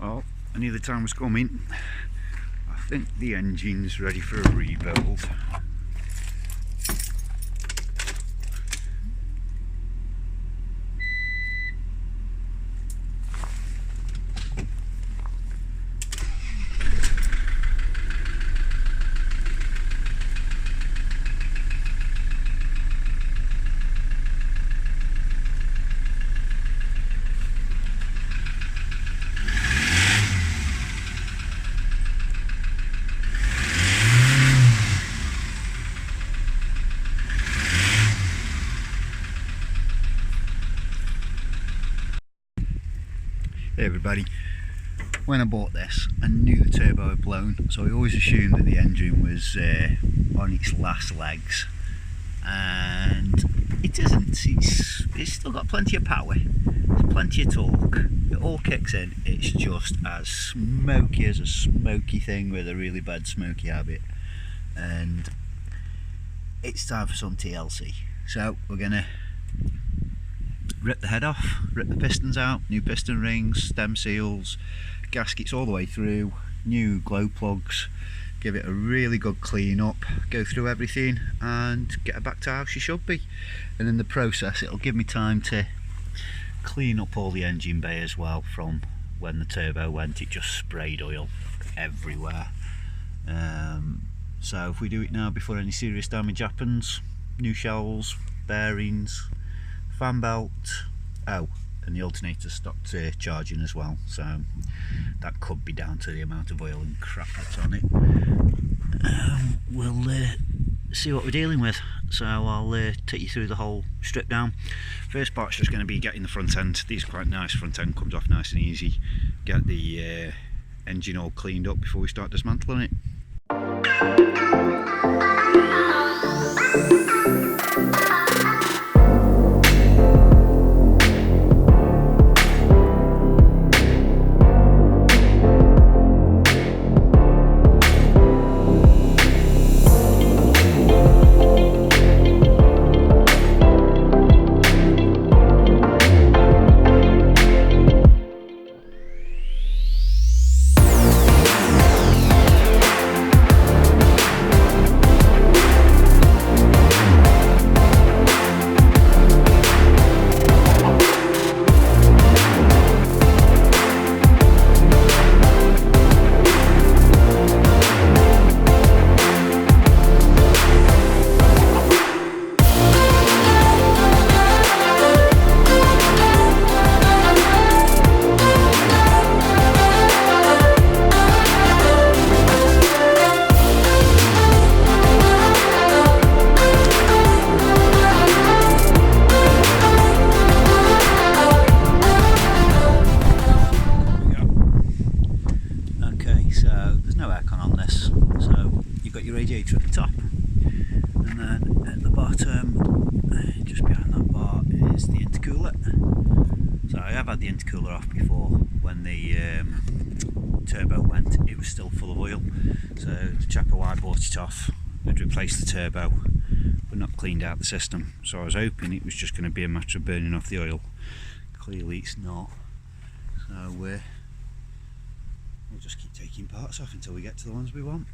Well, I knew the time was coming. I think the engine's ready for a rebuild. Hey everybody, when I bought this I knew the turbo had blown, so I always assumed that the engine was on its last legs, and it isn't. It's still got plenty of power, there's plenty of torque, it all kicks in. It's just as smoky as a smoky thing with a really bad smoky habit, and it's time for some TLC. So we're gonna rip the head off, rip the pistons out, new piston rings, stem seals, gaskets all the way through, new glow plugs, give it a really good clean up, go through everything and get her back to how she should be. And in the process it'll give me time to clean up all the engine bay as well. From when the turbo went, it just sprayed oil everywhere. So if we do it now before any serious damage happens, new shells, bearings, fan belt, oh, and the alternator stopped charging as well, so that could be down to the amount of oil and crap that's on it. We'll see what we're dealing with, so I'll take you through the whole strip down. First part's just going to be getting the front end. These are quite nice, front end comes off nice and easy. Get the engine all cleaned up before we start dismantling it. Radiator at the top, and then at the bottom, just behind that bar, is the intercooler. So I have had the intercooler off before. When the turbo went, it was still full of oil, so the chap who I bought it off had replaced the turbo but not cleaned out the system, so I was hoping it was just going to be a matter of burning off the oil. Clearly it's not, so we'll just keep taking parts off until we get to the ones we want.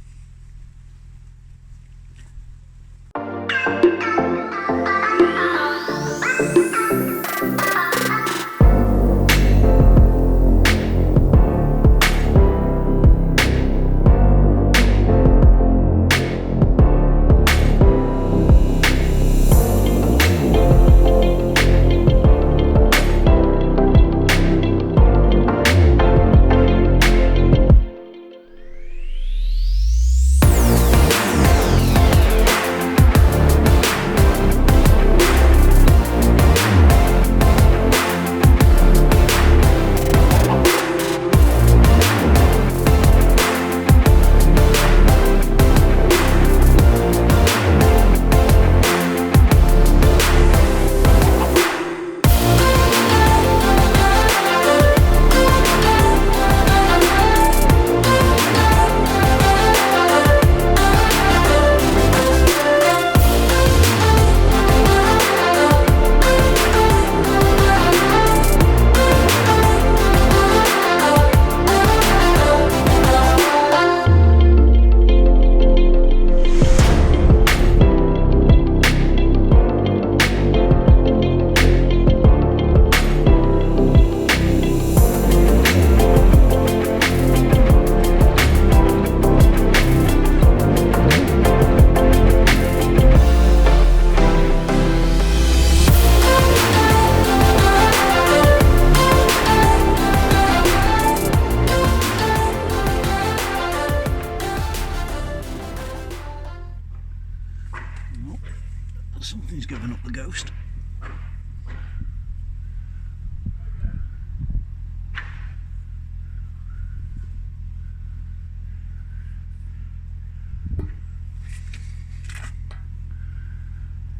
Something's given up the ghost.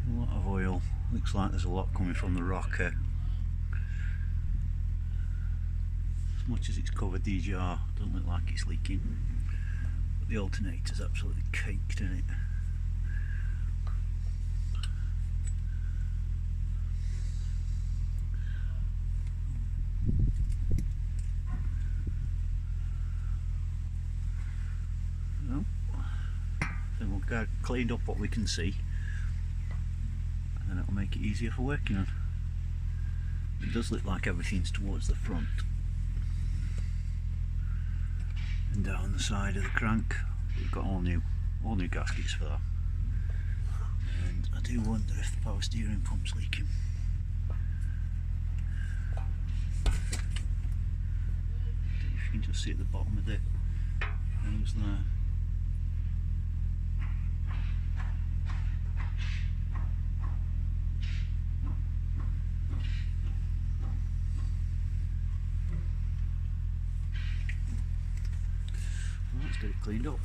A lot of oil. Looks like there's a lot coming from the rocker. As much as it's covered the jar, doesn't look like it's leaking. But the alternator's absolutely caked in it. Then we'll get cleaned up what we can see, and then it'll make it easier for working on. It does look like everything's towards the front and down the side of the crank. We've got all new gaskets for that, and I do wonder if the power steering pump's leaking. I don't know if you can just see at the bottom of the hose there. Let's get it cleaned up.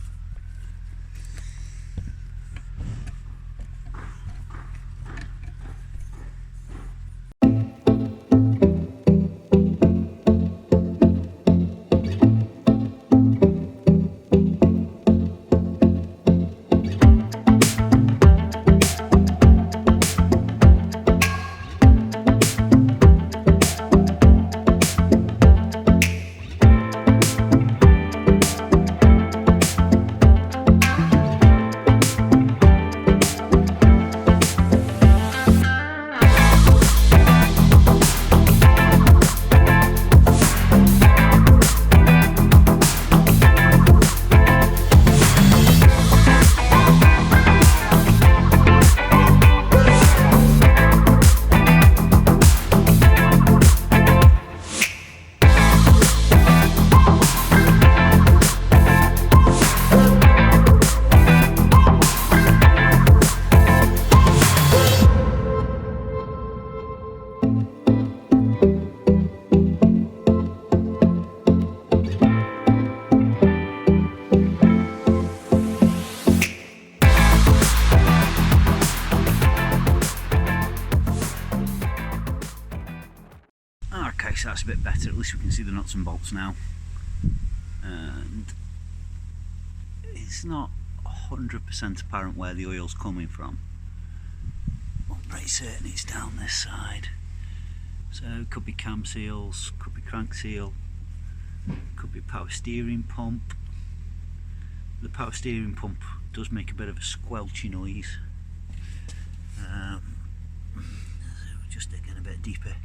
Okay, so that's a bit better. At least we can see the nuts and bolts now, and it's not 100% apparent where the oil's coming from. I'm pretty certain it's down this side, so it could be cam seals, could be crank seal, could be power steering pump. The power steering pump does make a bit of a squelchy noise. So just digging a bit deeper.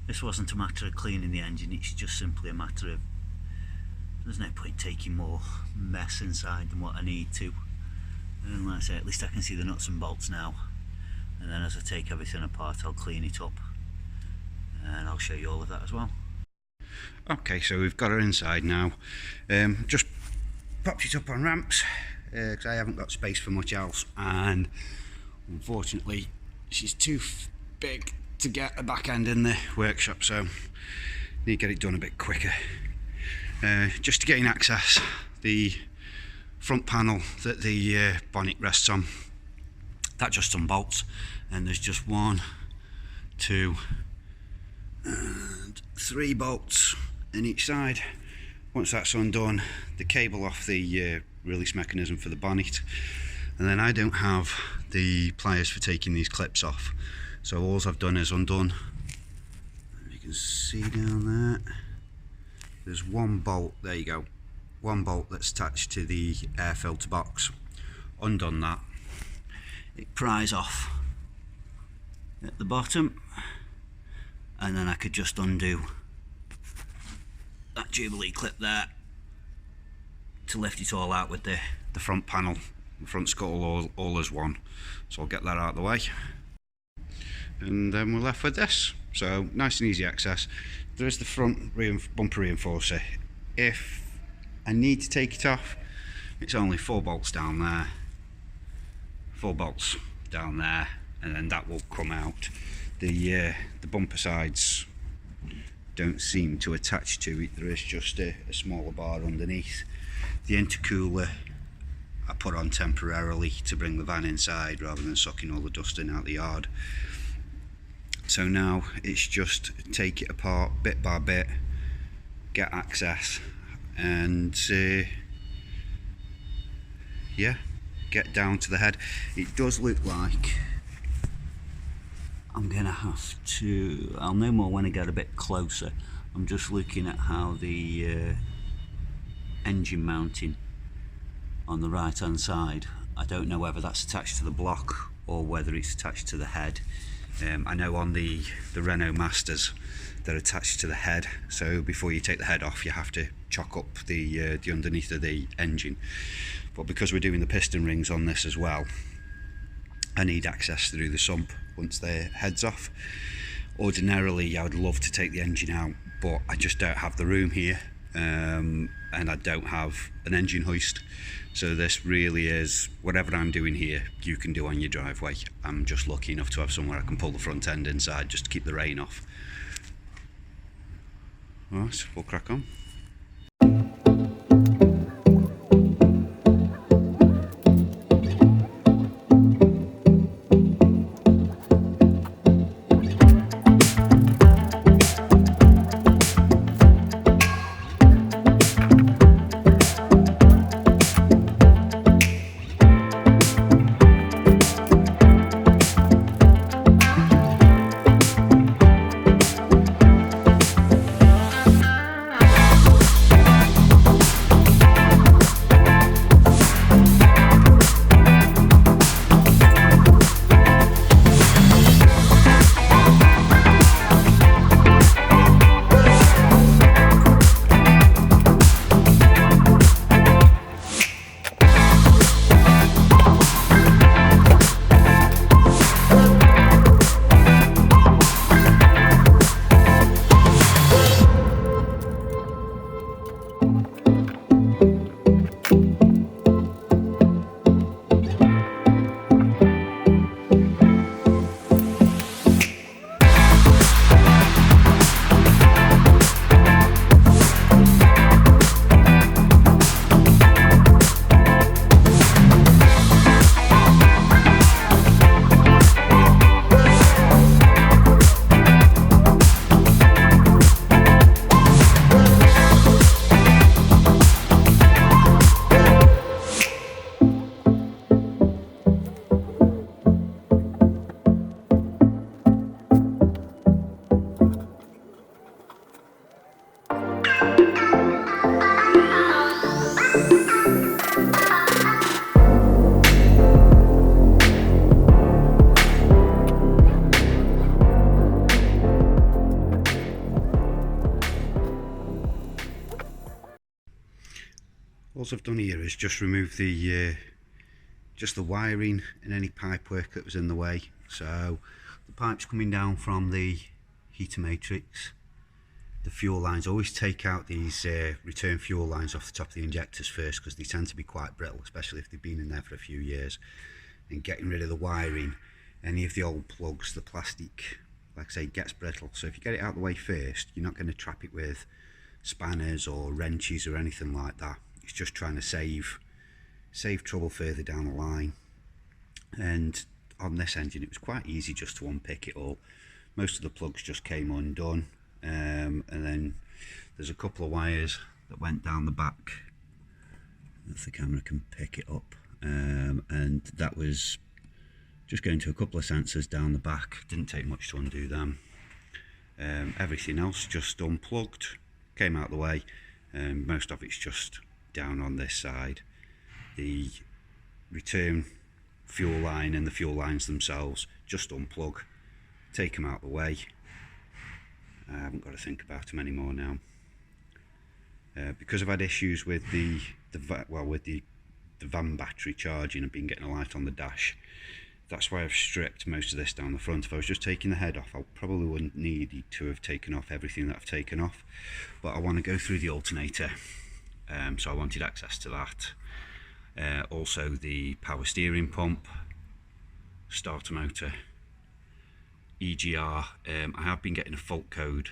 This wasn't a matter of cleaning the engine, it's just simply a matter of there's no point taking more mess inside than what I need to. And like I say, at least I can see the nuts and bolts now, and then as I take everything apart I'll clean it up and I'll show you all of that as well. Okay, so we've got her inside now. Just popped it up on ramps because I haven't got space for much else, and unfortunately she's too big to get a back end in the workshop, so need to get it done a bit quicker. Just to gain access, the front panel that the bonnet rests on, that just unbolts, and there's just 1, 2 and 3 bolts in each side. Once that's undone, the cable off the release mechanism for the bonnet, and then I don't have the pliers for taking these clips off, so all I've done is undone. You can see down there, there's 1 bolt, there you go, 1 bolt that's attached to the air filter box. Undone that, it pries off at the bottom, and then I could just undo that Jubilee clip there to lift it all out with the front panel, the front scuttle all as one. So I'll get that out of the way, and then we're left with this. So nice and easy access. There is the front bumper reinforcer. If I need to take it off, it's only 4 bolts down there, 4 bolts down there, and then that will come out. The bumper sides don't seem to attach to it. There is just a smaller bar underneath. The intercooler I put on temporarily to bring the van inside rather than sucking all the dust in out the yard. So now it's just take it apart bit by bit, get access, and yeah, get down to the head. It does look like I'm gonna have to, I'll know more when I get a bit closer. I'm just looking at how the engine mounting on the right hand side, I don't know whether that's attached to the block or whether it's attached to the head. I know on the Renault Masters they're attached to the head, so before you take the head off you have to chock up the underneath of the engine. But because we're doing the piston rings on this as well, I need access through the sump once the head's off. Ordinarily I would love to take the engine out, but I just don't have the room here, and I don't have an engine hoist. So this really is, whatever I'm doing here you can do on your driveway. I'm just lucky enough to have somewhere I can pull the front end inside just to keep the rain off. Alright, we'll crack on. All I've done here is just remove the wiring and any pipe work that was in the way. So the pipes coming down from the heater matrix, the fuel lines, always take out these return fuel lines off the top of the injectors first, because they tend to be quite brittle, especially if they've been in there for a few years. And getting rid of the wiring, any of the old plugs, the plastic, like I say, gets brittle. So if you get it out of the way first, you're not going to trap it with spanners or wrenches or anything like that. It's just trying to save trouble further down the line. And on this engine it was quite easy just to unpick it all. Most of the plugs just came undone, and then there's a couple of wires that went down the back, if the camera can pick it up, and that was just going to a couple of sensors down the back. Didn't take much to undo them. Everything else just unplugged, came out of the way, and most of it's just down on this side. The return fuel line and the fuel lines themselves, just unplug, take them out of the way. I haven't got to think about them anymore now. Because I've had issues with the van battery charging, I've been getting a light on the dash. That's why I've stripped most of this down the front. If I was just taking the head off, I probably wouldn't need to have taken off everything that I've taken off. But I want to go through the alternator, so I wanted access to that. Also the power steering pump, starter motor EGR. I have been getting a fault code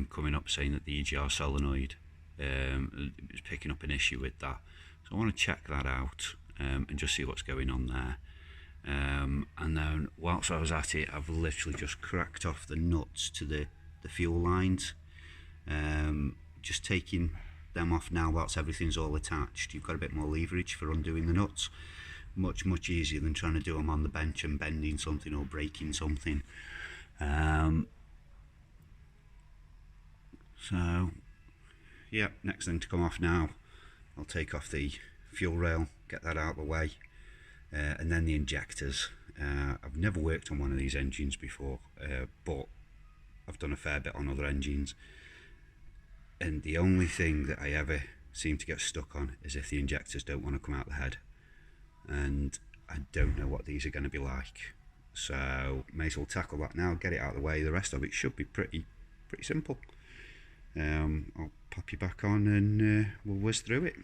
coming up saying that the EGR solenoid is picking up an issue with that, so I want to check that out and just see what's going on there. And then whilst I was at it, I've literally just cracked off the nuts to the fuel lines, just taking them off now whilst everything's all attached. You've got a bit more leverage for undoing the nuts, much easier than trying to do them on the bench and bending something or breaking something. So yeah, next thing to come off now, I'll take off the fuel rail, get that out of the way, and then the injectors. I've never worked on one of these engines before, but I've done a fair bit on other engines, and the only thing that I ever seem to get stuck on is if the injectors don't want to come out the head, and I don't know what these are going to be like, so may as well tackle that now, get it out of the way. The rest of it should be pretty simple. I'll pop you back on and we'll whiz through it.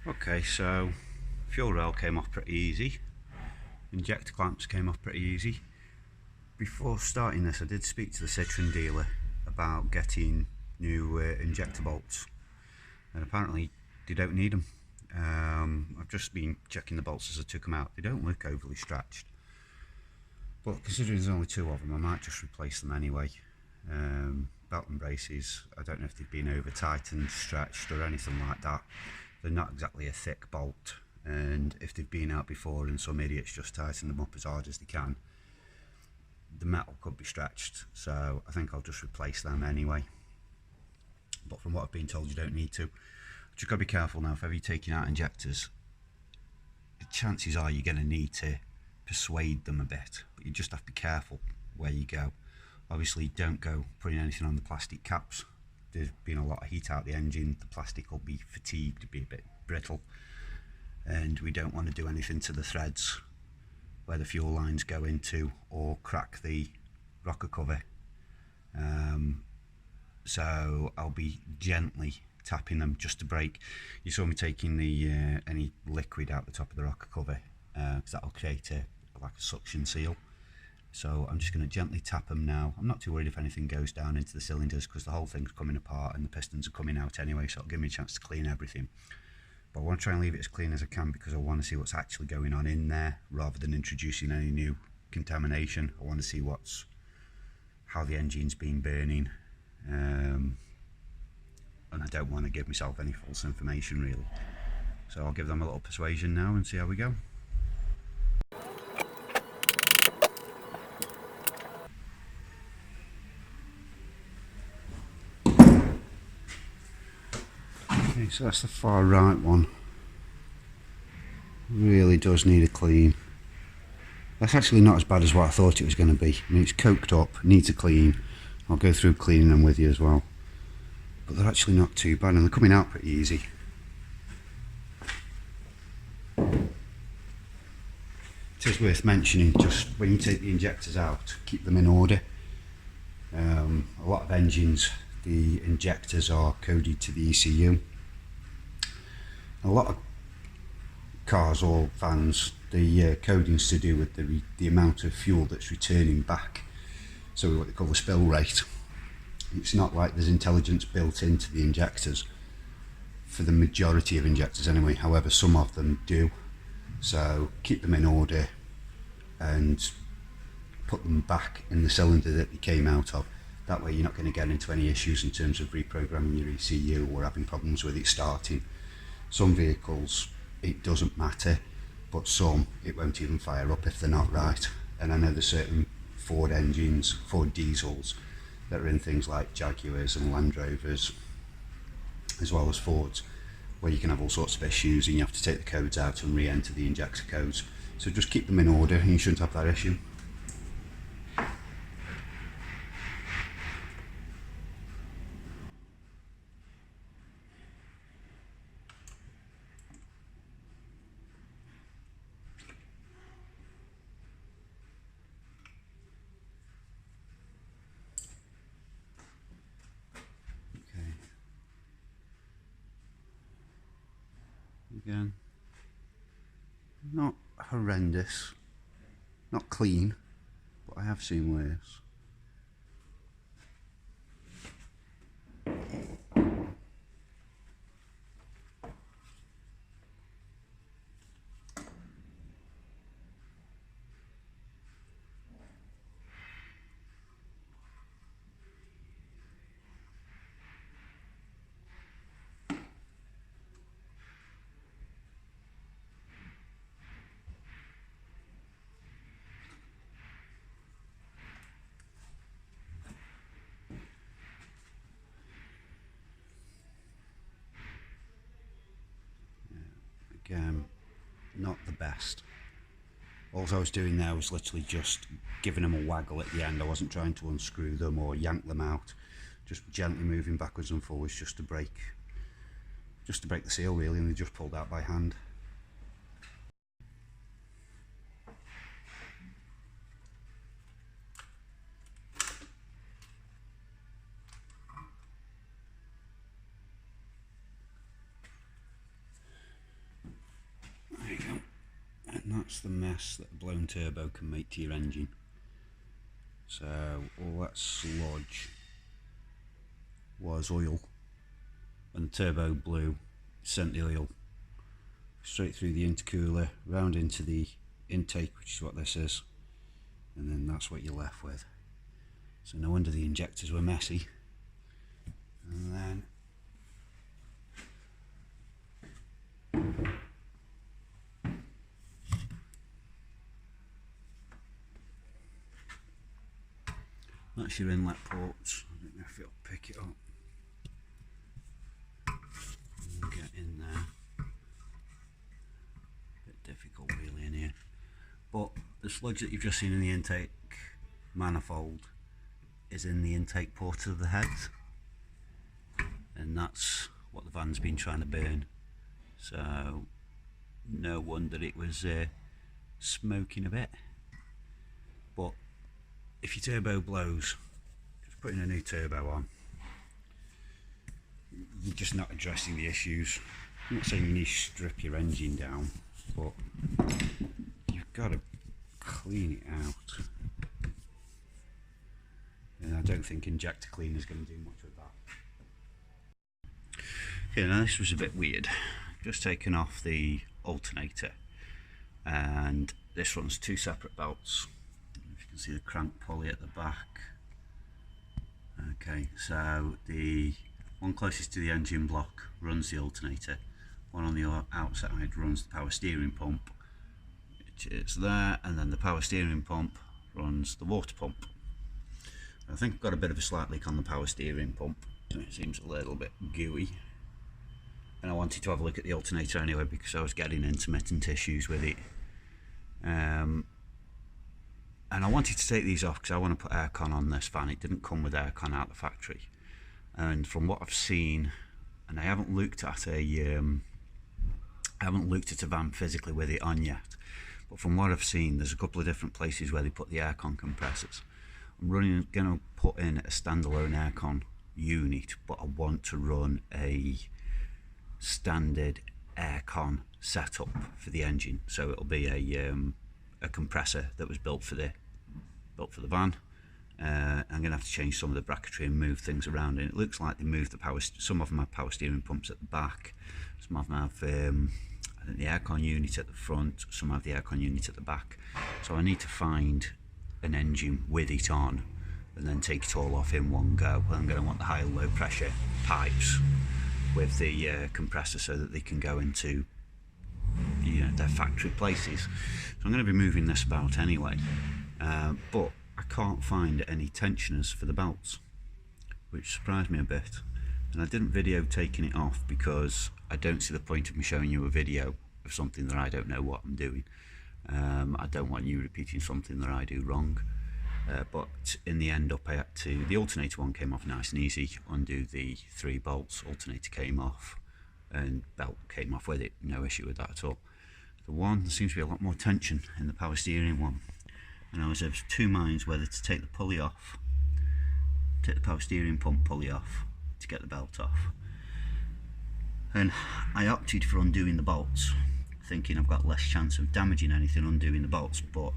Okay, so fuel rail came off pretty easy, injector clamps came off pretty easy. Before starting this, I did speak to the Citroen dealer about getting new injector bolts, and apparently they don't need them. I've just been checking the bolts as I took them out. They don't look overly stretched, but considering there's only two of them, I might just replace them anyway. Belt and braces, I don't know if they've been over tightened, stretched or anything like that. They're not exactly a thick bolt, and if they've been out before and some idiots just tighten them up as hard as they can, the metal could be stretched, so I think I'll just replace them anyway. But from what I've been told, you don't need to. Just got to be careful now. If ever you're taking out injectors, the chances are you're going to need to persuade them a bit, but you just have to be careful where you go. Obviously don't go putting anything on the plastic caps. There's been a lot of heat out the engine, the plastic will be fatigued, to be a bit brittle, and we don't want to do anything to the threads where the fuel lines go into or crack the rocker cover. So I'll be gently tapping them just to break. You saw me taking the any liquid out the top of the rocker cover, because that'll create like a suction seal. So I'm just going to gently tap them now. I'm not too worried if anything goes down into the cylinders, because the whole thing's coming apart and the pistons are coming out anyway, so it'll give me a chance to clean everything. But I want to try and leave it as clean as I can, because I want to see what's actually going on in there rather than introducing any new contamination. I want to see how the engine's been burning, and I don't want to give myself any false information really. So I'll give them a little persuasion now and see how we go. Okay, so that's the far right one. Really does need a clean. That's actually not as bad as what I thought it was going to be. I mean, it's coked up, needs a clean. I'll go through cleaning them with you as well. But they're actually not too bad, and they're coming out pretty easy. It is worth mentioning, just when you take the injectors out, keep them in order. A lot of engines, the injectors are coded to the ECU. A lot of cars or vans, the coding's to do with the amount of fuel that's returning back, so what they call the spill rate. It's not like there's intelligence built into the injectors, for the majority of injectors anyway. However, some of them do, so keep them in order and put them back in the cylinder that they came out of. That way you're not going to get into any issues in terms of reprogramming your ECU or having problems with it starting. Some vehicles it doesn't matter, but some it won't even fire up if they're not right. And I know there's certain Ford engines, Ford diesels, that are in things like Jaguars and Land Rovers, as well as Fords, where you can have all sorts of issues and you have to take the codes out and re-enter the injector codes. So just keep them in order and you shouldn't have that issue. Again, not horrendous, not clean, but I have seen worse. Again, not the best. All I was doing there was literally just giving them a waggle at the end. I wasn't trying to unscrew them or yank them out, just gently moving backwards and forwards just to break the seal really, and they just pulled out by hand. There you go. And that's the mess that a blown turbo can make to your engine. So all that sludge was oil. When the turbo blew, it sent the oil straight through the intercooler, round into the intake, which is what this is, and then that's what you're left with. So no wonder the injectors were messy. And then that's your inlet ports. I don't know if it'll pick it up. Get in there. Bit difficult really in here. But the sludge that you've just seen in the intake manifold is in the intake port of the heads. And that's what the van's been trying to burn. So no wonder it was smoking a bit. But if your turbo blows, just putting a new turbo on, you're just not addressing the issues. I'm not saying you need to strip your engine down, but you've got to clean it out. And I don't think injector cleaner is going to do much with that. Okay, now this was a bit weird. Just taken off the alternator, and this runs two separate belts. You can see the crank pulley at the back. Okay, so the one closest to the engine block runs the alternator, one on the outside runs the power steering pump, which is there, and then the power steering pump runs the water pump. I think I've got a bit of a slight leak on the power steering pump, so it seems a little bit gooey. And I wanted to have a look at the alternator anyway because I was getting intermittent issues with it. And I wanted to take these off because I want to put aircon on this fan. It didn't come with aircon out the factory. And from what I've seen, and I haven't looked at a van physically with it on yet, but from what I've seen, there's a couple of different places where they put the aircon compressors. I'm going to put in a standalone aircon unit, but I want to run a standard aircon setup for the engine. So it'll be a compressor that was built for the van. I'm going to have to change some of the bracketry and move things around, and it looks like they moved some of them have power steering pumps at the back, some of them have I think the aircon unit at the front, some have the aircon unit at the back. So I need to find an engine with it on and then take it all off in one go. I'm going to want the high and low pressure pipes with the compressor so that they can go into their factory places. So I'm going to be moving this about anyway, but I can't find any tensioners for the belts, which surprised me a bit. And I didn't video taking it off because I don't see the point of me showing you a video of something that I don't know what I'm doing. I don't want you repeating something that I do wrong. But in the end up I had to, the alternator one came off nice and easy, undo the 3 bolts, alternator came off and belt came off with it, no issue with that at all. The one, there seems to be a lot more tension in the power steering one, and I was of 2 minds whether to take the pulley off, take the power steering pump pulley off to get the belt off, and I opted for undoing the bolts, thinking I've got less chance of damaging anything undoing the bolts, but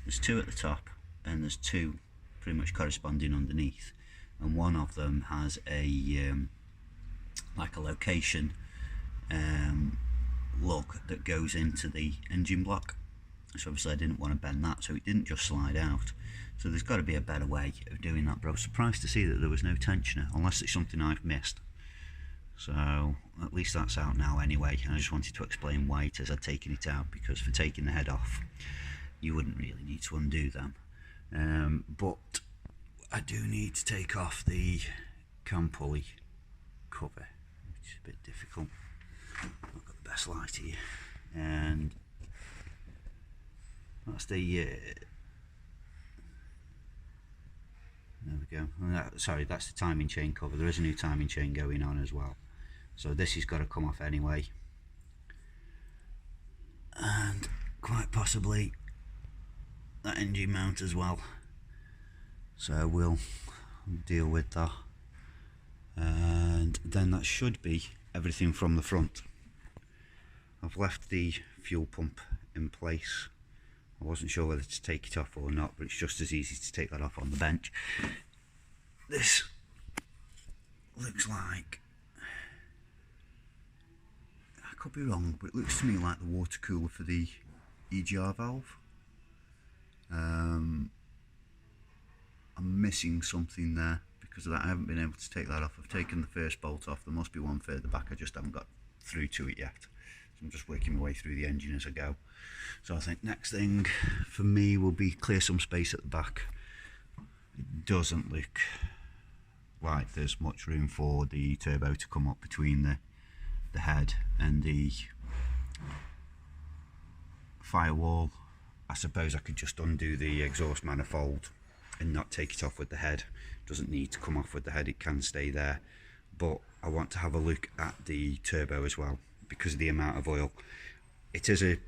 there's 2 at the top and there's 2 pretty much corresponding underneath, and one of them has a like a location lug that goes into the engine block. So obviously I didn't want to bend that, so it didn't just slide out. So there's got to be a better way of doing that, but I was surprised to see that there was no tensioner, unless it's something I've missed. So at least that's out now anyway, and I just wanted to explain why it is I'd taken it out, because for taking the head off you wouldn't really need to undo them, but I do need to take off the cam pulley cover, which is a bit difficult. I've got the best light here, and that's the there we go. Sorry, that's the timing chain cover. There is a new timing chain going on as well, so this has got to come off anyway, and quite possibly that engine mount as well, so we'll deal with that, and then that should be everything from the front. I've left the fuel pump in place. I wasn't sure whether to take it off or not, but it's just as easy to take that off on the bench. This looks like, I could be wrong, but it looks to me like the water cooler for the EGR valve. I'm missing something there because of that. I haven't been able to take that off. I've taken the first bolt off. There must be one further back, I just haven't got through to it yet. So I'm just working my way through the engine as I go. So I think next thing for me will be clear some space at the back. It doesn't look like there's much room for the turbo to come up between the head and the firewall. I suppose I could just undo the exhaust manifold and not take it off with the head. It doesn't need to come off with the head, it can stay there. But I want to have a look at the turbo as well, because of the amount of oil. It is the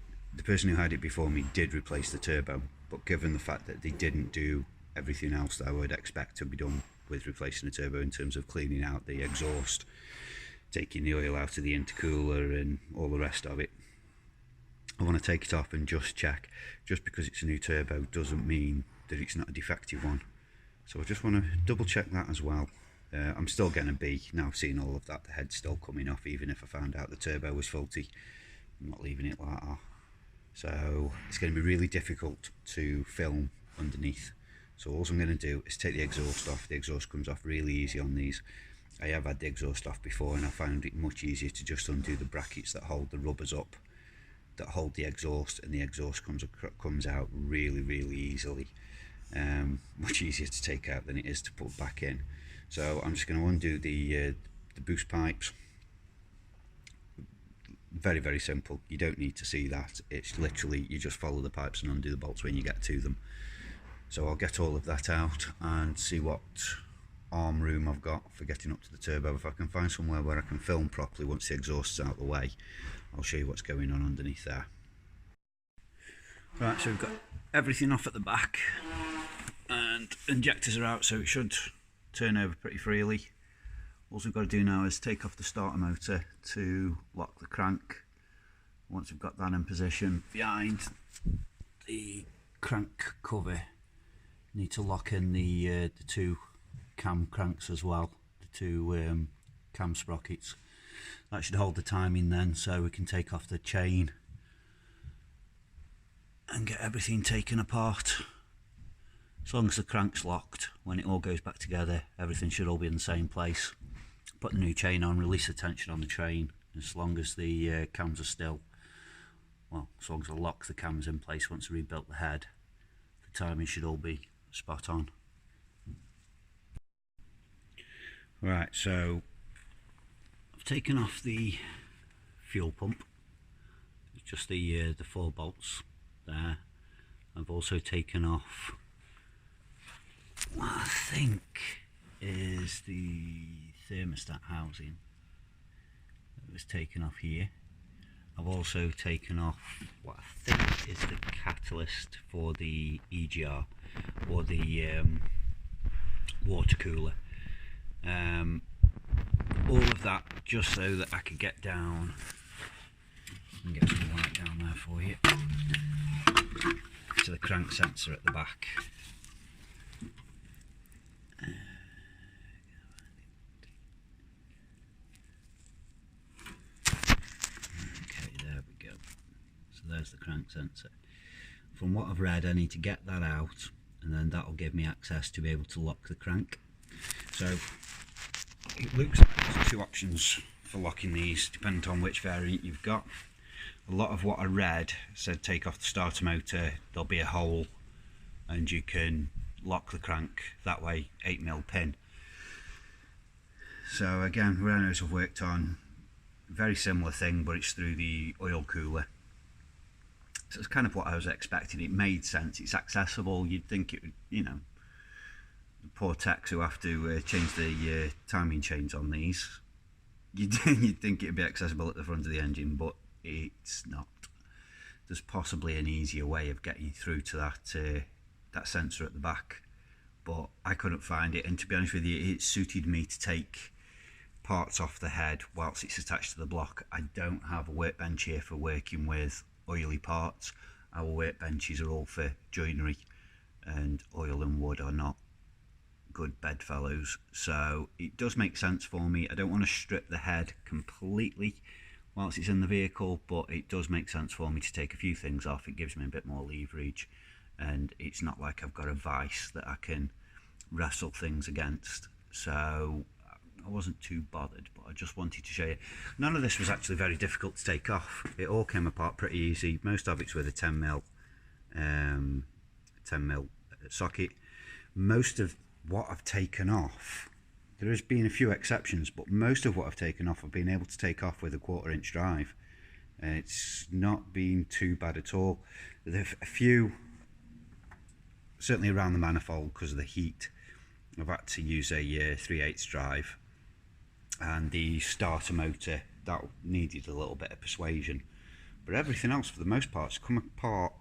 person who had it before me did replace the turbo, but given the fact that they didn't do everything else that I would expect to be done with replacing the turbo in terms of cleaning out the exhaust, taking the oil out of the intercooler and all the rest of it, I want to take it off and just check. Just because it's a new turbo doesn't mean that it's not a defective one. So I just want to double check that as well. I'm still going to be, now seeing all of that, the head's still coming off, even if I found out the turbo was faulty. I'm not leaving it like that. So it's going to be really difficult to film underneath. So all I'm going to do is take the exhaust off. The exhaust comes off really easy on these. I have had the exhaust off before and I found it much easier to just undo the brackets that hold the rubbers up, that hold the exhaust, and the exhaust comes out really easily. Much easier to take out than it is to put back in. So I'm just going to undo the boost pipes. Very simple. You don't need to see that. It's literally, you just follow the pipes and undo the bolts when you get to them. So I'll get all of that out and see what arm room I've got for getting up to the turbo. If I can find somewhere where I can film properly once the exhaust's out of the way, I'll show you what's going on underneath there. Right, so we've got everything off at the back and injectors are out, so it should turn over pretty freely. All we've got to do now is take off the starter motor to lock the crank. Once we've got that in position, behind the crank cover, need to lock in the 2 cam cranks as well, the 2 cam sprockets. That should hold the timing then, so we can take off the chain and get everything taken apart. As long as the crank's locked, when it all goes back together, everything should all be in the same place. Put the new chain on, release the tension on the train. As long as the cams are still, well, as long as I lock the cams in place once I rebuilt the head, the timing should all be spot on. Right, so I've taken off the fuel pump, just the 4 bolts there. I've also taken off what I think is the thermostat housing that was taken off here. I've also taken off what I think is the catalyst for the EGR, or the water cooler. All of that just so that I could get down and get some light down there for you, to the crank sensor at the back. Okay, there we go. So there's the crank sensor. From what I've read, I need to get that out, and then that will give me access to be able to lock the crank. So it looks like there's 2 options for locking these, depending on which variant you've got. A lot of what I read said take off the starter motor, there'll be a hole, and you can lock the crank that way, 8mm pin. So again, Renaults have worked on very similar thing, but it's through the oil cooler. So it's kind of what I was expecting. It made sense, it's accessible. You'd think it would, you know, the poor techs who have to change the timing chains on these, you'd think it'd be accessible at the front of the engine, but it's not. There's possibly an easier way of getting through to that sensor at the back, but I couldn't find it. And to be honest with you, it suited me to take parts off the head whilst it's attached to the block. I don't have a workbench here for working with oily parts. Our workbenches are all for joinery, and oil and wood are not good bedfellows. So it does make sense for me. I don't want to strip the head completely whilst it's in the vehicle, but it does make sense for me to take a few things off. It gives me a bit more leverage, and it's not like I've got a vice that I can wrestle things against. So I wasn't too bothered, but I just wanted to show you. None of this was actually very difficult to take off. It all came apart pretty easy. Most of it's with a 10mm socket. Most of what I've taken off, there has been a few exceptions, but most of what I've taken off I've been able to take off with a 1/4" drive. It's not been too bad at all. There are a few, certainly around the manifold, because of the heat, I've had to use a 3/8 drive, and the starter motor, that needed a little bit of persuasion, but everything else for the most part has come apart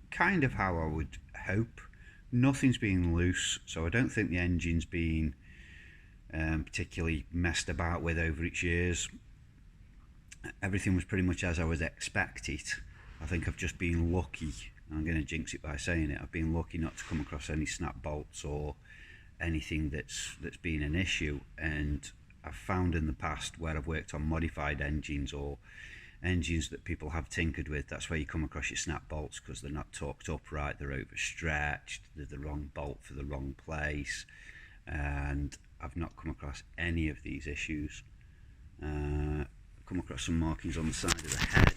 kind of how I would hope. Nothing's been loose, so I don't think the engine's been particularly messed about with over its years. Everything was pretty much as I would expect it. I think I've just been lucky, I'm going to jinx it by saying it, I've been lucky not to come across any snap bolts or anything that's been an issue. And I've found in the past where I've worked on modified engines or engines that people have tinkered with, that's where you come across your snap bolts, because they're not torqued up right, they're overstretched, they're the wrong bolt for the wrong place, and I've not come across any of these issues. I've come across some markings on the side of the head,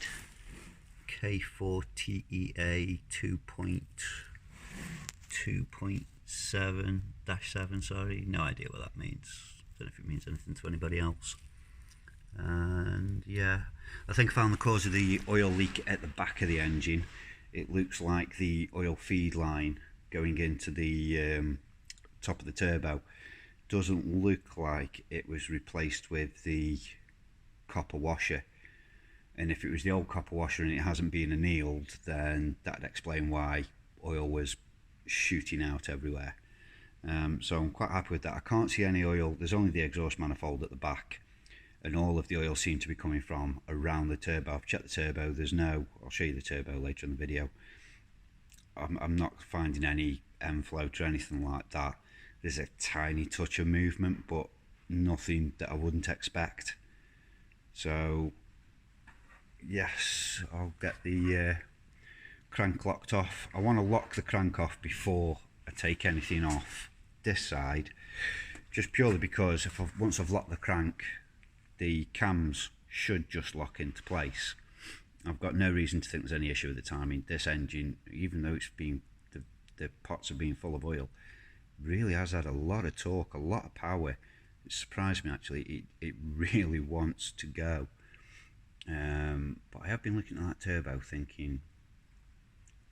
K4TEA 2.7-7, sorry, no idea what that means. Don't know if it means anything to anybody else. And yeah, I think I found the cause of the oil leak at the back of the engine. It looks like the oil feed line going into the top of the turbo doesn't look like it was replaced with the copper washer, and if it was the old copper washer and it hasn't been annealed, then that'd explain why oil was shooting out everywhere. So I'm quite happy with that. I can't see any oil, there's only the exhaust manifold at the back, and all of the oil seemed to be coming from around the turbo. I've checked the turbo, there's no, I'll show you the turbo later in the video. I'm not finding any end float or anything like that. There's a tiny touch of movement, but nothing that I wouldn't expect. So yes, I'll get the crank locked off. I want to lock the crank off before I take anything off this side, just purely because once I've locked the crank, the cams should just lock into place. I've got no reason to think there's any issue with the timing. This engine, even though it's been the pots have been full of oil, really has had a lot of torque, a lot of power. It surprised me actually. It really wants to go. But I have been looking at that turbo thinking,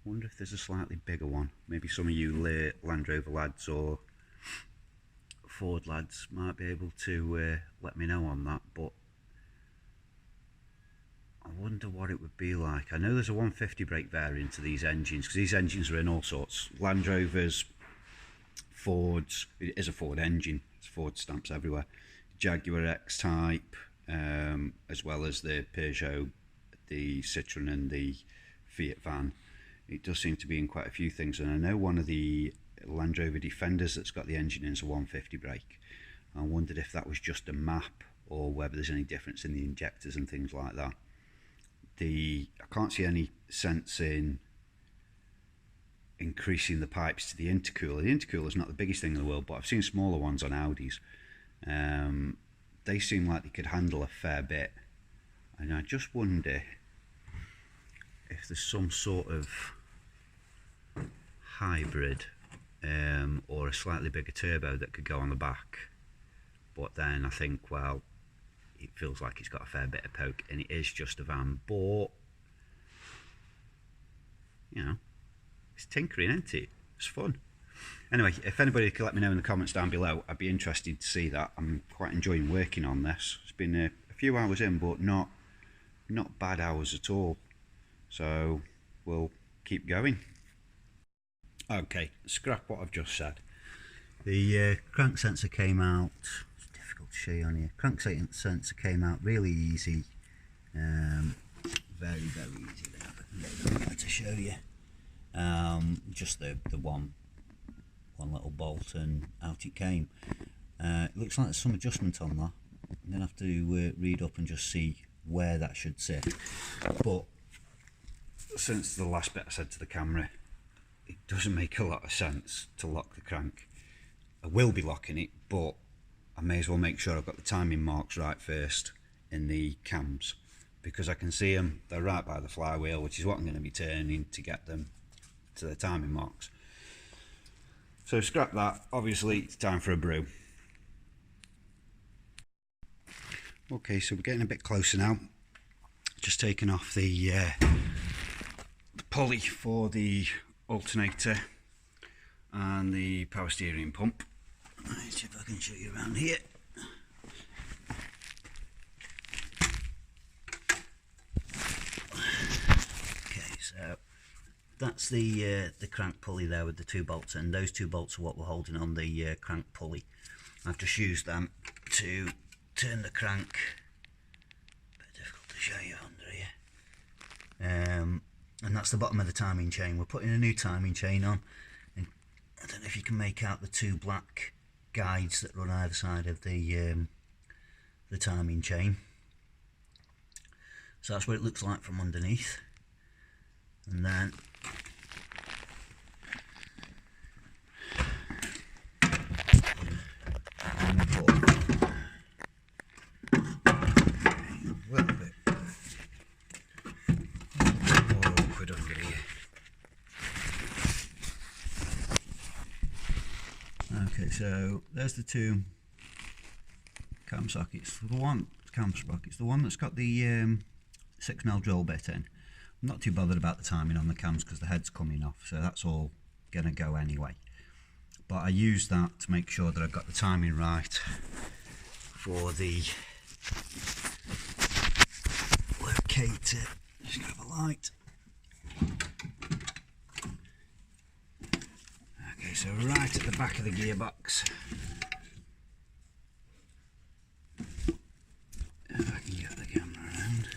wonder if there's a slightly bigger one. Maybe some of you Land Rover lads or Ford lads might be able to let me know on that, but I wonder what it would be like. I know there's a 150 brake variant to these engines, because these engines are in all sorts. Land Rovers, Fords, it is a Ford engine, it's Ford stamps everywhere. Jaguar X-Type, as well as the Peugeot, the Citroen and the Fiat van. It does seem to be in quite a few things, and I know one of the Land Rover Defenders that's got the engine in is a 150 brake. I wondered if that was just a map or whether there's any difference in the injectors and things like that. I can't see any sense in increasing the pipes to the intercooler. The intercooler is not the biggest thing in the world, but I've seen smaller ones on Audis. They seem like they could handle a fair bit, and I just wonder if there's some sort of hybrid or a slightly bigger turbo that could go on the back. But then I think, well, it feels like it's got a fair bit of poke, and it is just a van, but you know, it's tinkering, isn't it? It's fun. Anyway, if anybody could let me know in the comments down below, I'd be interested to see that. I'm quite enjoying working on this. It's been a few hours in, but not bad hours at all. So we'll keep going. Okay, scrap what I've just said. The crank sensor came out, it's difficult to show you on here. Crank sensor came out really easy, very easy. Then I can get to show you. Just the one little bolt, and out it came. It looks like there's some adjustment on that. I'm gonna have to read up and just see where that should sit. But since the last bit I said to the camera, it doesn't make a lot of sense to lock the crank. I will be locking it, but I may as well make sure I've got the timing marks right first in the cams, because I can see them, they're right by the flywheel, which is what I'm going to be turning to get them to the timing marks. So scrap that. Obviously it's time for a brew. Okay, so we're getting a bit closer now. Just taking off the pulley for the alternator and the power steering pump. Let's see if I can show you around here. Okay, so that's the crank pulley there with the two bolts, and those two bolts are what we're holding on the crank pulley. I've just used them to turn the crank. A bit difficult to show you under here. And that's the bottom of the timing chain. We're putting a new timing chain on, and I don't know if you can make out the two black guides that run either side of the timing chain. So that's what it looks like from underneath. And then so there's the two cam sockets. The one that's got the 6mm drill bit in. I'm not too bothered about the timing on the cams because the head's coming off, so that's all gonna go anyway. But I use that to make sure that I've got the timing right for the locator. Just gonna have a light. Okay, so right at the back of the gearbox. If I can get the camera around.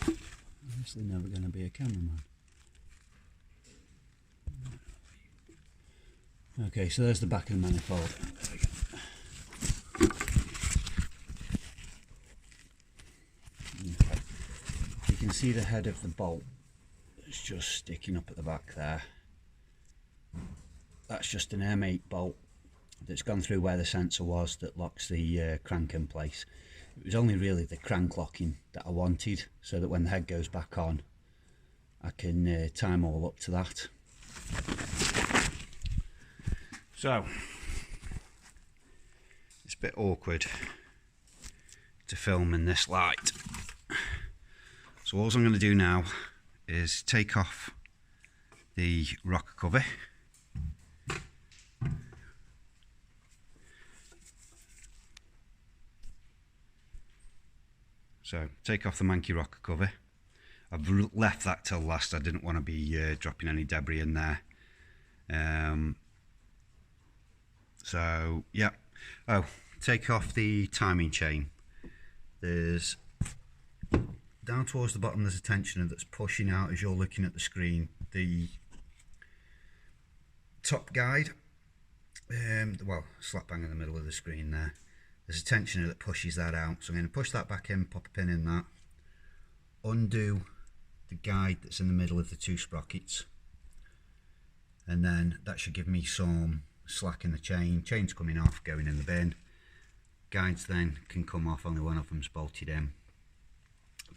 Okay. Obviously never going to be a cameraman. Okay, so there's the back of the manifold. There we go. You can see the head of the bolt. It's just sticking up at the back there. that's just an M8 bolt that's gone through where the sensor was that locks the crank in place. It was only really the crank locking that I wanted, so that when the head goes back on I can time all up to that. So it's a bit awkward to film in this light, so all I'm going to do now is take off the rocker cover. So take off the Monkey rocker cover. I've left that till last. I didn't want to be dropping any debris in there. So yeah. Oh, take off the timing chain. There's down towards the bottom, there's a tensioner that's pushing out as you're looking at the screen. The top guide, well, slap bang in the middle of the screen there. There's a tensioner that pushes that out. So I'm going to push that back in, pop a pin in that, undo the guide that's in the middle of the two sprockets, and then that should give me some slack in the chain. Chain's coming off, going in the bin. Guides then can come off, only one of them's bolted in.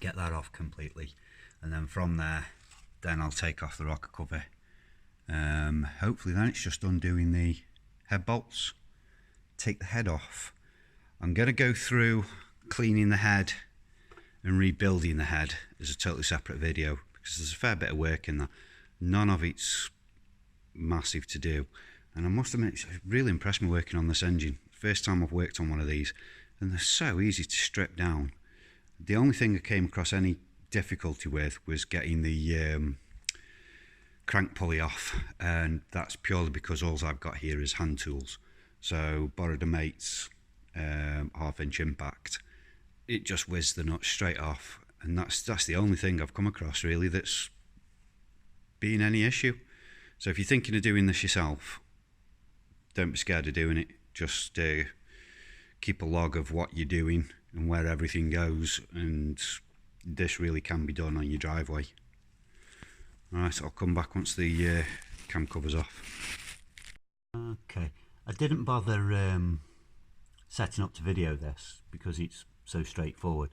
Get that off completely, and then from there, then I'll take off the rocker cover. Hopefully then it's just undoing the head bolts. Take the head off. I'm going to go through cleaning the head and rebuilding the head as a totally separate video, because there's a fair bit of work in that. None of it's massive to do, and I must admit, it's really impressed me working on this engine. First time I've worked on one of these, and they're so easy to strip down. The only thing I came across any difficulty with was getting the crank pulley off, and that's purely because all I've got here is hand tools. So borrowed a mate's 1/2-inch impact. It just whizzed the nut straight off, and that's the only thing I've come across really that's been any issue. So if you're thinking of doing this yourself, don't be scared of doing it. Just keep a log of what you're doing and where everything goes, and this really can be done on your driveway. Alright, I'll come back once the cam cover's off. Okay, I didn't bother setting up to video this because it's so straightforward,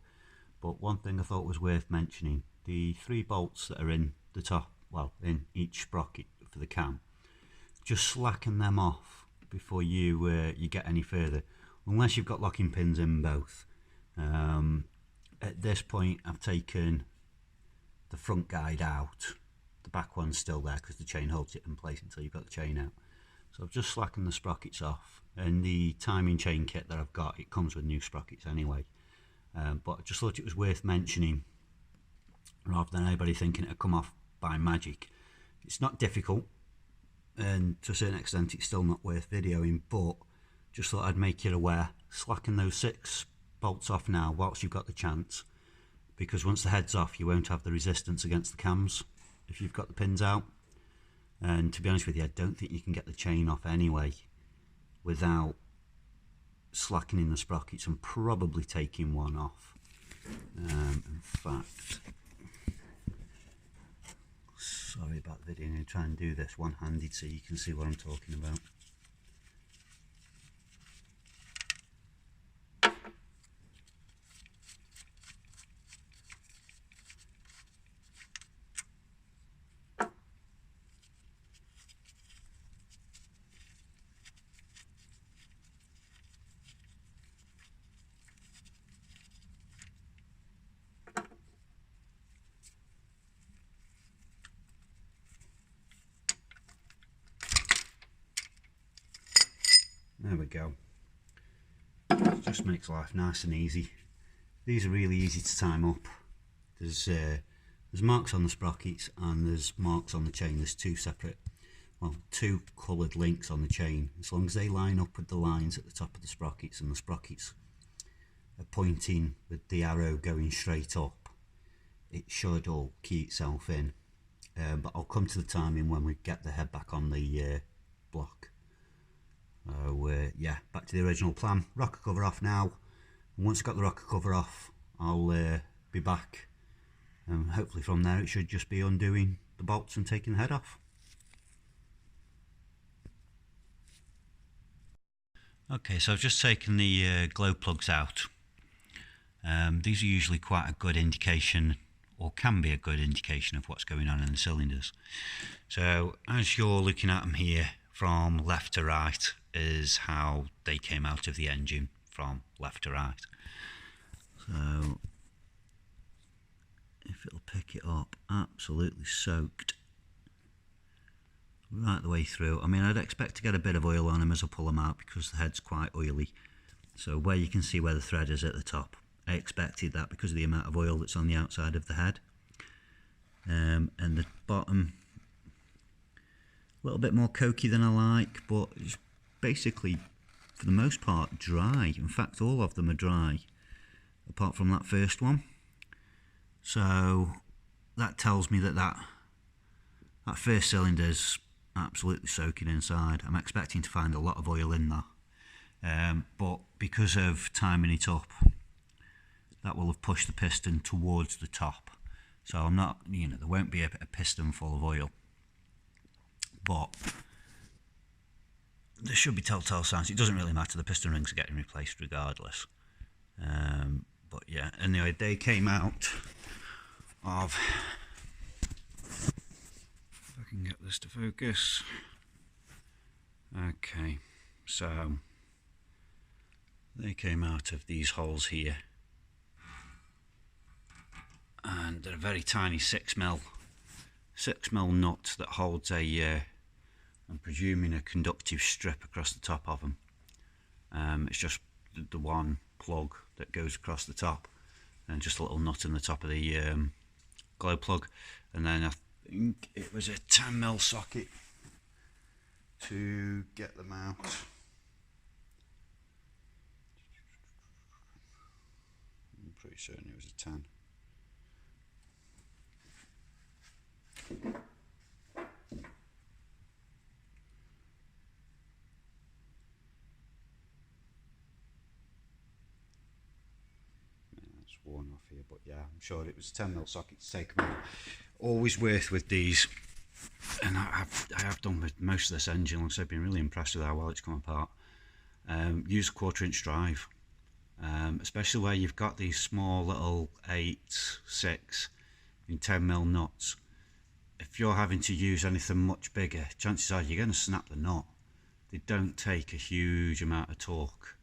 but one thing I thought was worth mentioning: the 3 bolts that are in the top, well, in each sprocket for the cam, just slacken them off before you you get any further, unless you've got locking pins in both. At this point I've taken the front guide out. The back one's still there because the chain holds it in place until you've got the chain out. So I've just slackened the sprockets off, and the timing chain kit that I've got, it comes with new sprockets anyway, but I just thought it was worth mentioning rather than anybody thinking it'll come off by magic. It's not difficult, and to a certain extent it's still not worth videoing, but just thought I'd make you aware. Slacken those 6 bolts off now whilst you've got the chance, because once the head's off you won't have the resistance against the cams if you've got the pins out. And to be honest with you, I don't think you can get the chain off anyway without slackening the sprockets and probably taking one off. In fact, sorry about the video, I'm going to try and do this one-handed so you can see what I'm talking about. There we go. It just makes life nice and easy. These are really easy to time up. There's marks on the sprockets and there's marks on the chain. There's 2 separate, well, 2 coloured links on the chain. As long as they line up with the lines at the top of the sprockets, and the sprockets are pointing with the arrow going straight up, it should all key itself in. But I'll come to the timing when we get the head back on the block. Yeah, back to the original plan. Rocker cover off now, and once I've got the rocker cover off I'll be back, and hopefully from there it should just be undoing the bolts and taking the head off. Okay, so I've just taken the glow plugs out. These are usually quite a good indication, or can be a good indication, of what's going on in the cylinders. So as you're looking at them here from left to right is how they came out of the engine, from left to right. So if it'll pick it up, absolutely soaked right the way through. I mean, I'd expect to get a bit of oil on them as I pull them out because the head's quite oily. So where you can see where the thread is at the top, I expected that because of the amount of oil that's on the outside of the head. And the bottom, a little bit more cokey than I like, but it's basically, for the most part, dry. In fact, all of them are dry, apart from that first one. So that tells me that that first cylinder's absolutely soaking inside. I'm expecting to find a lot of oil in there, but because of timing it up, that will have pushed the piston towards the top. So I'm not, you know, there won't be a piston full of oil, but there should be telltale signs. It doesn't really matter, the piston rings are getting replaced regardless. But yeah, anyway, they came out of, if I can get this to focus. Okay, so they came out of these holes here, and they're a very tiny 6mm nut that holds a I'm presuming a conductive strip across the top of them. It's just the one plug that goes across the top, and just a little nut in the top of the glow plug, and then I think it was a 10mm socket to get them out. I'm pretty certain it was a 10. Worn off here, but yeah, I'm sure it was a 10mm socket to take them out. Always worth with these, and I have done with most of this engine. Like I said, I've been really impressed with how well it's come apart. Use a 1/4" drive, especially where you've got these small little 8, 6 and 10mm nuts. If you're having to use anything much bigger, chances are you're going to snap the nut. They don't take a huge amount of torque,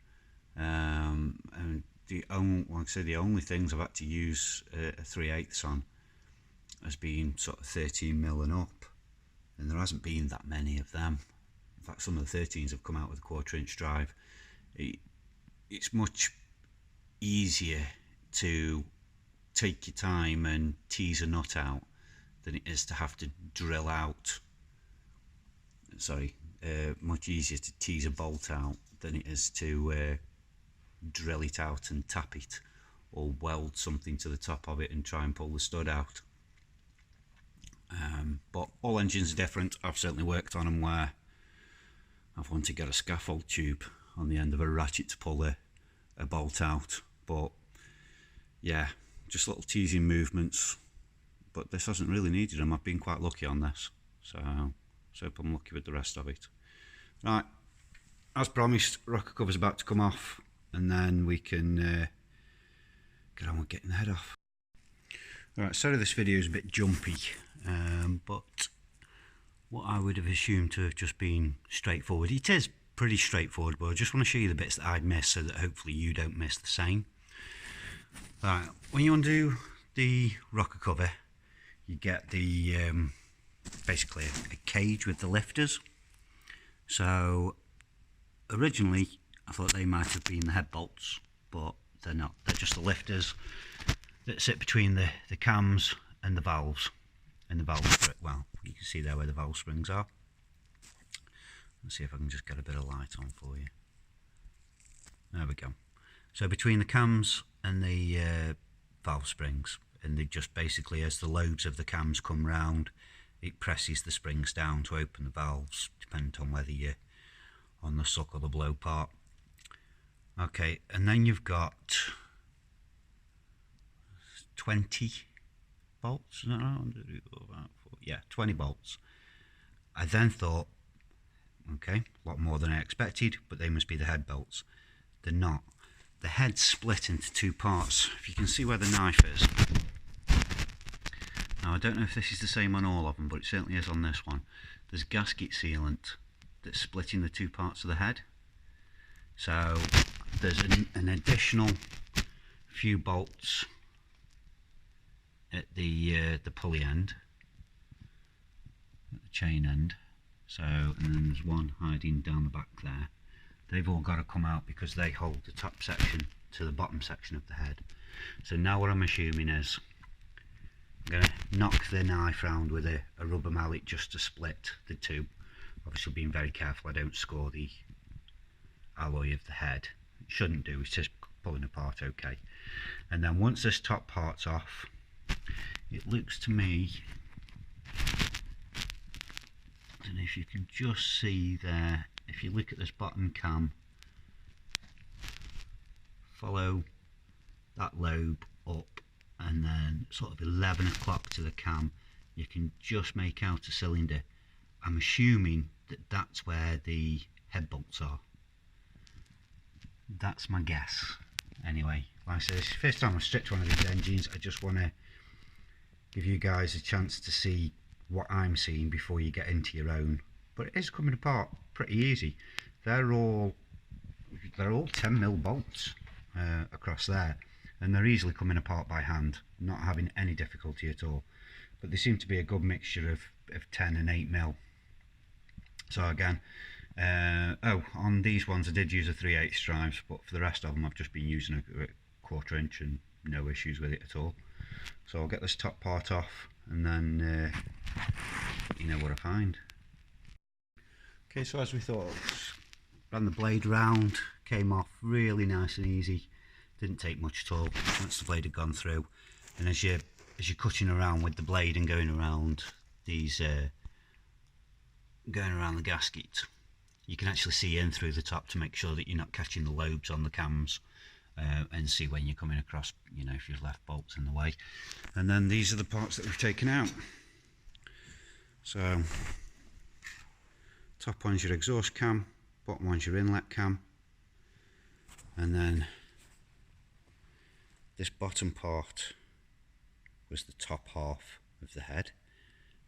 and like I say, the only things I've had to use a 3/8 on has been sort of 13mm and up, and there hasn't been that many of them. In fact, some of the 13s have come out with a 1/4" drive. It's much easier to take your time and tease a nut out than it is to have to drill out. Much easier to tease a bolt out than it is to drill it out and tap it, or weld something to the top of it and try and pull the stud out. But all engines are different. I've certainly worked on them where I've wanted to get a scaffold tube on the end of a ratchet to pull a bolt out, but yeah, just little teasing movements. But this hasn't really needed them. I've been quite lucky on this, so hope I'm lucky with the rest of it. Right, as promised, rocker cover's about to come off, and then we can get on with getting the head off. Alright, sorry this video is a bit jumpy, but what I would have assumed to have just been straightforward, it is pretty straightforward, but I just want to show you the bits that I'd miss so that hopefully you don't miss the same. Right, when you undo the rocker cover, you get the basically a cage with the lifters. So originally I thought they might have been the head bolts, but they're not. They're just the lifters that sit between the cams and the valves, and the valve spring. Well, you can see there where the valve springs are. Let's see if I can just get a bit of light on for you. There we go. So between the cams and the valve springs, and they just basically, as the loads of the cams come round, it presses the springs down to open the valves, depending on whether you're on the suck or the blow part. Okay, and then you've got 20 bolts, is that right? Yeah, 20 bolts. I then thought Okay, a lot more than I expected, but they must be the head bolts. They're not. The head's split into two parts. If you can see where the knife is. Now I don't know if this is the same on all of them, but it certainly is on this one. There's gasket sealant that's splitting the two parts of the head. So there's an additional few bolts at the pulley end, at the chain end. So, and then there's one hiding down the back there. They've all got to come out because they hold the top section to the bottom section of the head. So now what I'm assuming is I'm going to knock the knife round with a rubber mallet just to split the two. Obviously being very careful I don't score the alloy of the head. It shouldn't do, it's just pulling apart okay. And then once this top part's off, it looks to me, I don't know if you can just see there, if you look at this bottom cam, follow that lobe up and then sort of 11 o'clock to the cam, you can just make out a cylinder. I'm assuming that that's where the head bolts are. That's my guess. Anyway, like I said, it's the first time I've stripped one of these engines. I just want to give you guys a chance to see what I'm seeing before you get into your own. But it is coming apart pretty easy. They're all 10mm bolts across there, and they're easily coming apart by hand, not having any difficulty at all. But they seem to be a good mixture of 10 and 8mm. So again, on these ones I did use a 3/8 drives, but for the rest of them I've just been using a 1/4 inch and no issues with it at all. So I'll get this top part off and then you know what I find. Okay, so as we thought, ran the blade round, came off really nice and easy, didn't take much at all once the blade had gone through. And as you're cutting around with the blade and going around these going around the gasket, you can actually see in through the top to make sure that you're not catching the lobes on the cams, and see when you're coming across, you know, if you've left bolts in the way. And then these are the parts that we've taken out. So top one's your exhaust cam, bottom one's your inlet cam, and then this bottom part was the top half of the head,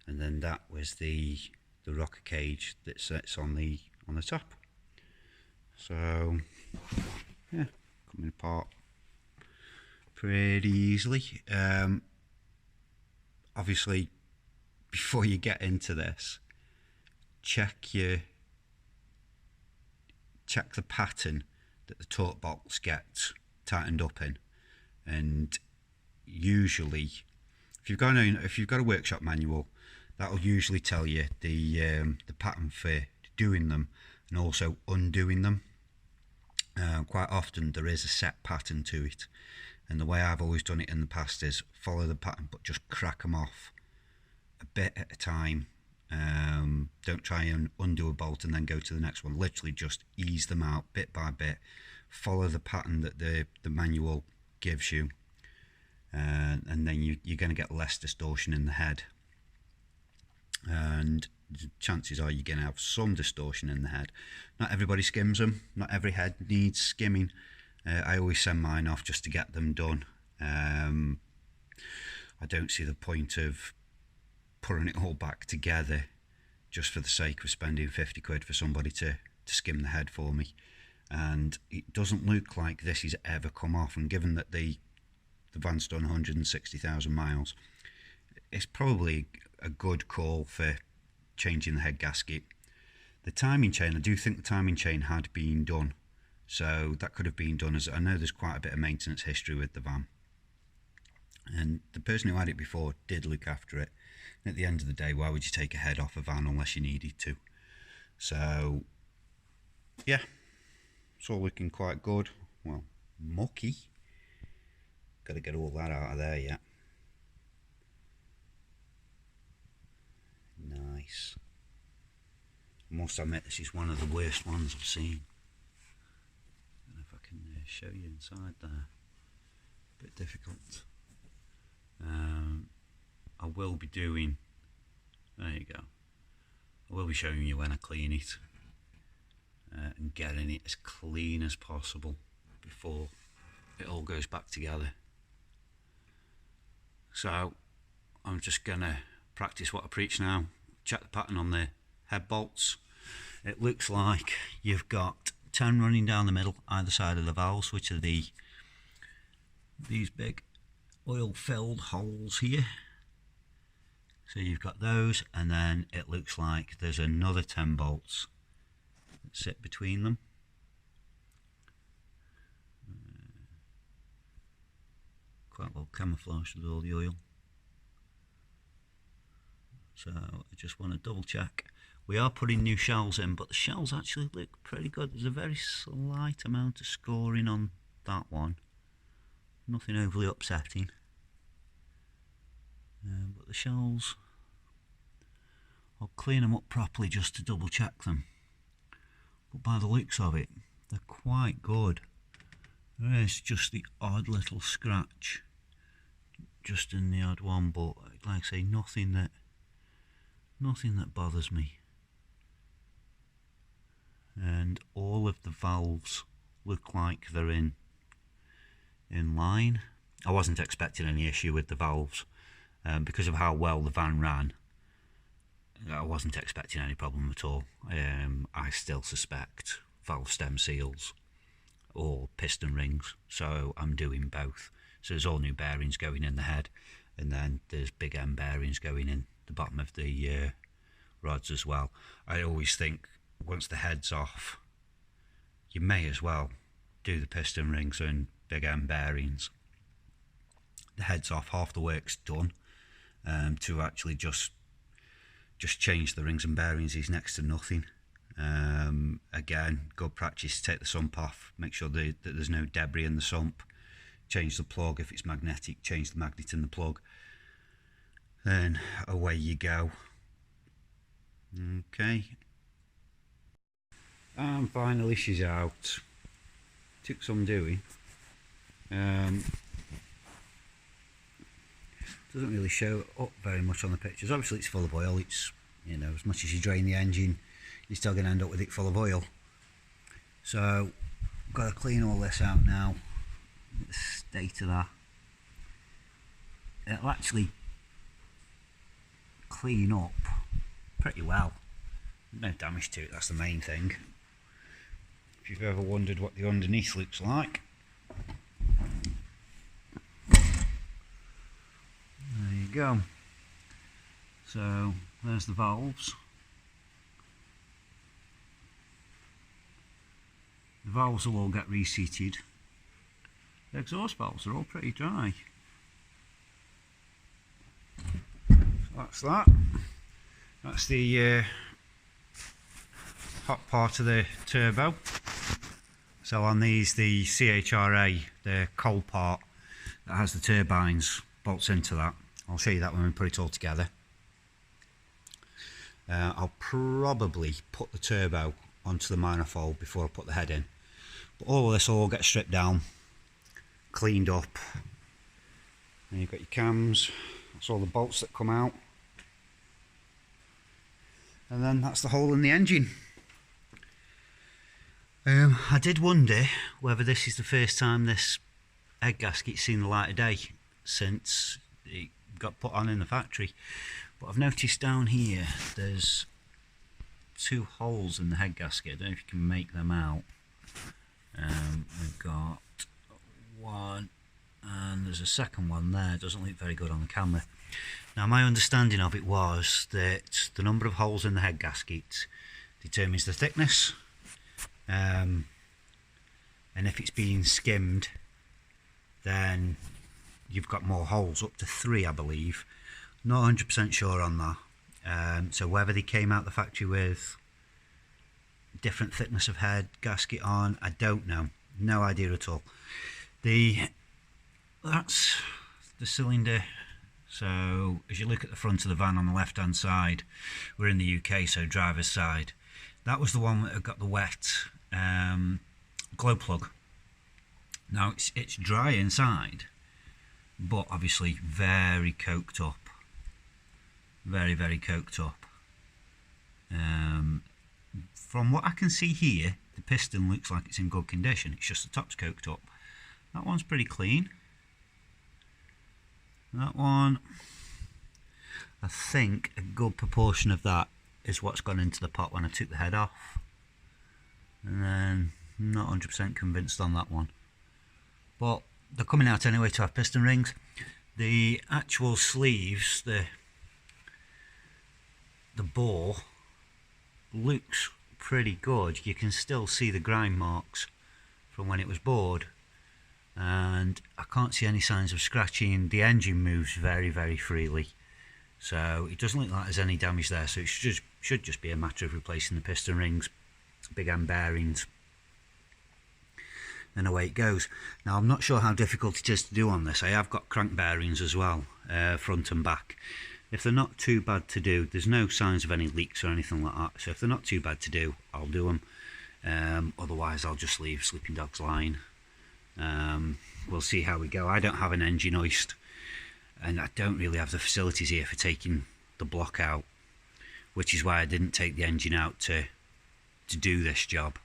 and then that was the rocker cage that sits on the top. So yeah, coming apart pretty easily. Obviously before you get into this, check the pattern that the torque bolts get tightened up in. And usually if you've got a workshop manual, that'll usually tell you the pattern for doing them and also undoing them. Quite often there is a set pattern to it, and the way I've always done it in the past is follow the pattern but just crack them off a bit at a time. Don't try and undo a bolt and then go to the next one. Literally just ease them out bit by bit, follow the pattern that the manual gives you, and then you're going to get less distortion in the head. And chances are you're going to have some distortion in the head. Not everybody skims them, not every head needs skimming. I always send mine off just to get them done. I don't see the point of putting it all back together just for the sake of spending 50 quid for somebody to skim the head for me. And it doesn't look like this has ever come off, and given that the van's done 160,000 miles, it's probably a good call for changing the head gasket. The timing chain, I do think the timing chain had been done, so that could have been done, as I know there's quite a bit of maintenance history with the van, and the person who had it before did look after it. And at the end of the day, why would you take a head off a van unless you needed to? So yeah, it's all looking quite good. Well, mucky, got to get all that out of there yet. Nice. I must admit, this is one of the worst ones I've seen. I don't know if I can show you inside there. A bit difficult. I will be doing, there you go, I will be showing you when I clean it. and getting it as clean as possible before it all goes back together. So I'm just gonna practice what I preach now. Check the pattern on the head bolts. It looks like you've got 10 running down the middle either side of the valves, which are these big oil filled holes here. So you've got those, and then it looks like there's another 10 bolts that sit between them. Quite well camouflaged with all the oil. So I just want to double check. We are putting new shells in, but the shells actually look pretty good. There's a very slight amount of scoring on that one. Nothing overly upsetting. But the shells, I'll clean them up properly just to double check them. But by the looks of it, they're quite good. There is just the odd little scratch just in the odd one, but like I say, nothing that bothers me. And all of the valves look like they're in line. I wasn't expecting any issue with the valves because of how well the van ran. I wasn't expecting any problem at all. I still suspect valve stem seals or piston rings, so I'm doing both. So there's all new bearings going in the head, and then there's big end bearings going in the bottom of the rods as well. I always think once the head's off, you may as well do the piston rings and big end bearings. The head's off, half the work's done. To actually just change the rings and bearings is next to nothing. Again, good practice to take the sump off, make sure that there's no debris in the sump, change the plug. If it's magnetic, change the magnet in the plug, then away you go. Okay, and finally she's out. Took some doing. Doesn't really show up very much on the pictures. Obviously it's full of oil. It's, you know, as much as you drain the engine, you're still going to end up with it full of oil. So I've got to clean all this out now. The state of that. It'll actually clean up pretty well. No damage to it, that's the main thing. If you've ever wondered what the underneath looks like. There you go. So there's the valves. The valves will all get reseated. The exhaust valves are all pretty dry. So that's that. That's the hot part of the turbo. So on these, the CHRA, the cold part that has the turbines, bolts into that. I'll show you that when we put it all together. I'll probably put the turbo onto the manifold before I put the head in. But all of this will all get stripped down, cleaned up. And you've got your cams, that's all the bolts that come out. And then that's the hole in the engine. I did wonder whether this is the first time this head gasket's seen the light of day since it got put on in the factory. But I've noticed down here there's two holes in the head gasket. I don't know if you can make them out. We've got one and there's a second one there. It doesn't look very good on the camera. Now my understanding of it was that the number of holes in the head gasket determines the thickness, and if it's being skimmed then you've got more holes, up to 3 I believe. Not 100% sure on that. So whether they came out the factory with different thickness of head gasket on, I don't know. No idea at all. That's the cylinder. So as you look at the front of the van on the left hand side, we're in the UK, so driver's side. That was the one that had got the wet glow plug. Now it's dry inside, but obviously very coked up. Very, very coked up. from what I can see here, the piston looks like it's in good condition. It's just the top's coked up. That one's pretty clean. That one, I think a good proportion of that is what's gone into the pot when I took the head off. And then I'm not 100% convinced on that one. But they're coming out anyway to have piston rings. The actual sleeves, the bore looks pretty good. You can still see the grind marks from when it was bored, and I can't see any signs of scratching. The engine moves very, very freely, so it doesn't look like there's any damage there. So it should just be a matter of replacing the piston rings, big end bearings, and away it goes. Now I'm not sure how difficult it is to do on this. I have got crank bearings as well, front and back. If they're not too bad to do, there's no signs of any leaks or anything like that, so if they're not too bad to do, I'll do them. Otherwise I'll just leave Sleeping Dog's line. We'll see how we go. I don't have an engine hoist, and I don't really have the facilities here for taking the block out, which is why I didn't take the engine out to do this job.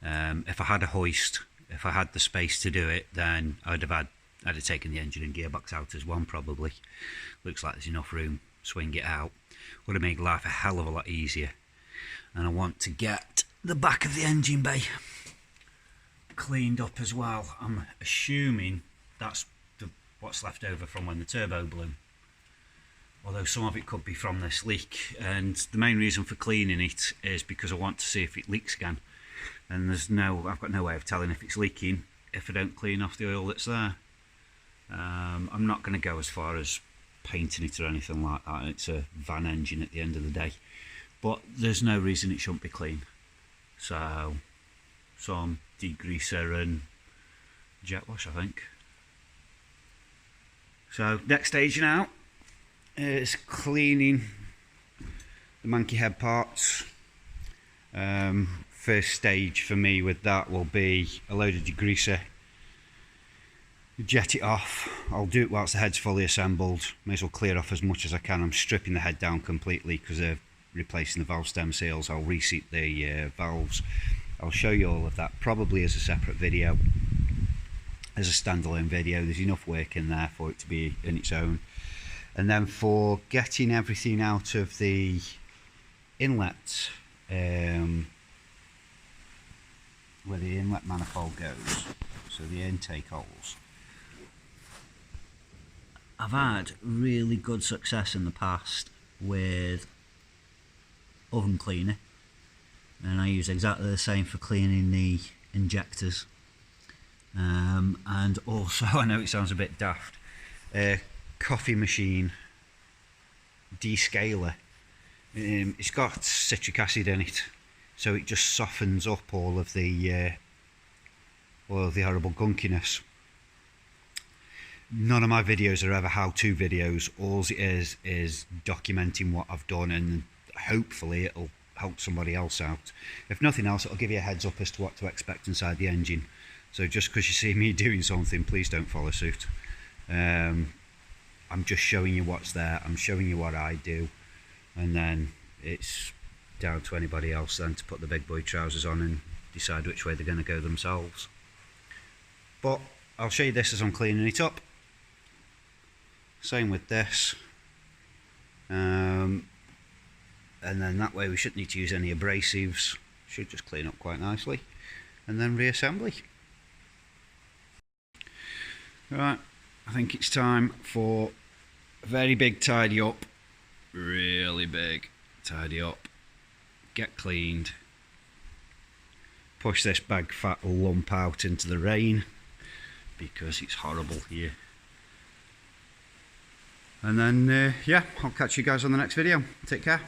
If I had a hoist, if I had the space to do it, then I'd have taken the engine and gearbox out as one probably. Looks like there's enough room, swing it out. Would have made life a hell of a lot easier. And I want to get the back of the engine bay cleaned up as well. I'm assuming that's what's left over from when the turbo blew, although some of it could be from this leak. And the main reason for cleaning it is because I want to see if it leaks again, and I've got no way of telling if it's leaking if I don't clean off the oil that's there. I'm not going to go as far as painting it or anything like that. It's a van engine at the end of the day, but there's no reason it shouldn't be clean. So some degreaser and jet wash, I think. So next stage now is cleaning the Monkeyhead parts. First stage for me with that will be a load of degreaser, jet it off. I'll do it whilst the head's fully assembled. May as well clear off as much as I can. I'm stripping the head down completely because they're replacing the valve stem seals. I'll reseat the valves. I'll show you all of that probably as a separate video, as a standalone video. There's enough work in there for it to be in its own. And then for getting everything out of the inlet, where the inlet manifold goes, so the intake holes, I've had really good success in the past with oven cleaner, and I use exactly the same for cleaning the injectors. And also, I know it sounds a bit daft, coffee machine descaler. It's got citric acid in it, so it just softens up all of the horrible gunkiness. None of my videos are ever how-to videos. All it is documenting what I've done, and hopefully it'll help somebody else out. If nothing else, it'll give you a heads up as to what to expect inside the engine. So just because you see me doing something, please don't follow suit. I'm just showing you what's there. I'm showing you what I do, and then it's down to anybody else then to put the big boy trousers on and decide which way they're going to go themselves. But I'll show you this as I'm cleaning it up. Same with this, and then that way we shouldn't need to use any abrasives. Should just clean up quite nicely, and then reassembly. Right, I think it's time for a very big tidy up, really big tidy up, get cleaned, push this big fat lump out into the rain because it's horrible here. And then, yeah, I'll catch you guys on the next video. Take care.